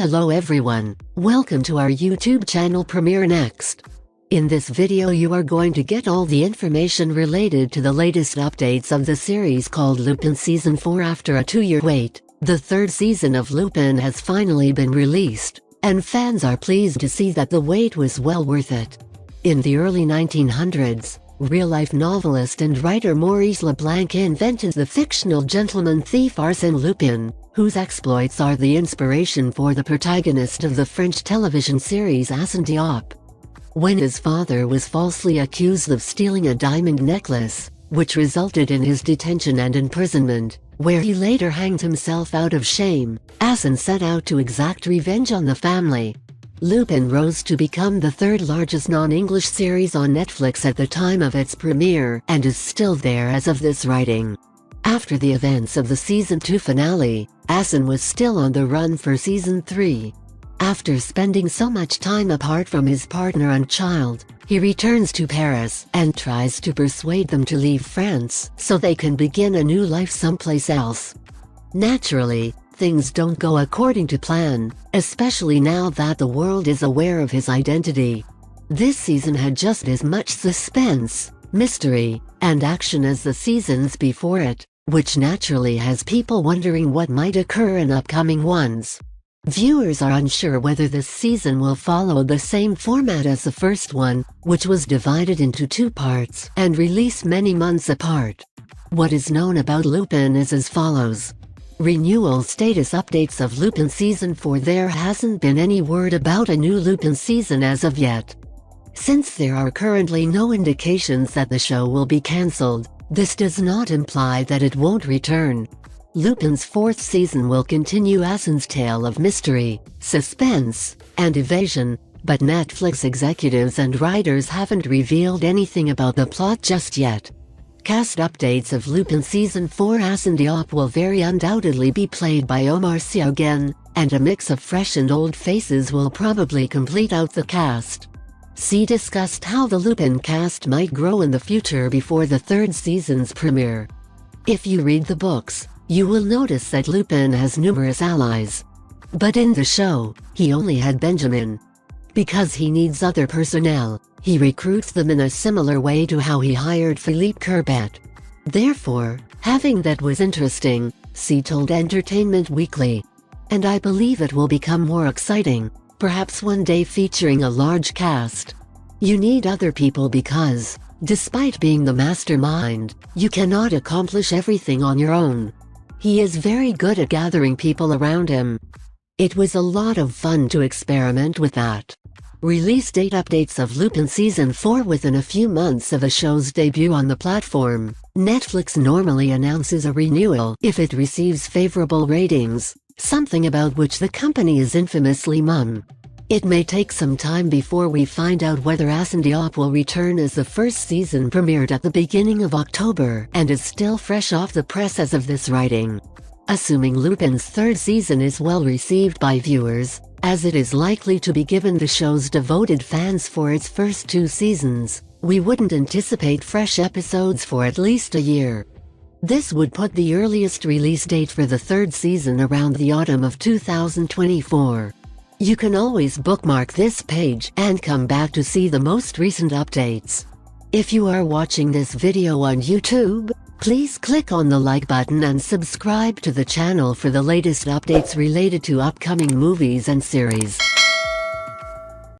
Hello everyone, welcome to our YouTube channel Premiere Next. In this video you are going to get all the information related to the latest updates of the series called Lupin Season 4 after a 2-year wait. The third season of Lupin has finally been released, and fans are pleased to see that the wait was well worth it. In the early 1900s, real-life novelist and writer Maurice Leblanc invented the fictional gentleman thief Arsène Lupin, whose exploits are the inspiration for the protagonist of the French television series Arsène Diop. When his father was falsely accused of stealing a diamond necklace, which resulted in his detention and imprisonment, where he later hanged himself out of shame, Arsène set out to exact revenge on the family. Lupin rose to become the third largest non-English series on Netflix at the time of its premiere, and is still there as of this writing. After the events of the Season 2 finale, Arsène was still on the run for Season 3. After spending so much time apart from his partner and child, he returns to Paris and tries to persuade them to leave France so they can begin a new life someplace else. Naturally, things don't go according to plan, especially now that the world is aware of his identity. This season had just as much suspense, mystery, and action as the seasons before it, which naturally has people wondering what might occur in upcoming ones. Viewers are unsure whether this season will follow the same format as the first one, which was divided into 2 parts and released many months apart. What is known about Lupin is as follows. Renewal status updates of Lupin Season 4. There hasn't been any word about a new Lupin season as of yet. Since there are currently no indications that the show will be cancelled, this does not imply that it won't return. Lupin's 4th season will continue Arsène's tale of mystery, suspense, and evasion, but Netflix executives and writers haven't revealed anything about the plot just yet. Cast updates of Lupin Season 4. Arsène Diop will very undoubtedly be played by Omar Sy again, and a mix of fresh and old faces will probably complete out the cast. Sy discussed how the Lupin cast might grow in the future before the 3rd season's premiere. If you read the books, you will notice that Lupin has numerous allies. But in the show, he only had Benjamin. Because he needs other personnel, he recruits them in a similar way to how he hired Philippe Courbet. Therefore, having that was interesting, Sy told Entertainment Weekly. And I believe it will become more exciting, perhaps one day featuring a large cast. You need other people because, despite being the mastermind, you cannot accomplish everything on your own. He is very good at gathering people around him. It was a lot of fun to experiment with that. Release date updates of Lupin Season 4. Within a few months of a show's debut on the platform, Netflix normally announces a renewal if it receives favorable ratings, something about which the company is infamously mum. It may take some time before we find out whether Arsène Diop will return, as the 1st season premiered at the beginning of October and is still fresh off the press as of this writing. Assuming Lupin's 3rd season is well received by viewers, as it is likely to be given the show's devoted fans for its first 2 seasons, we wouldn't anticipate fresh episodes for at least a year. This would put the earliest release date for the 3rd season around the autumn of 2024. You can always bookmark this page and come back to see the most recent updates. If you are watching this video on YouTube, please click on the like button and subscribe to the channel for the latest updates related to upcoming movies and series.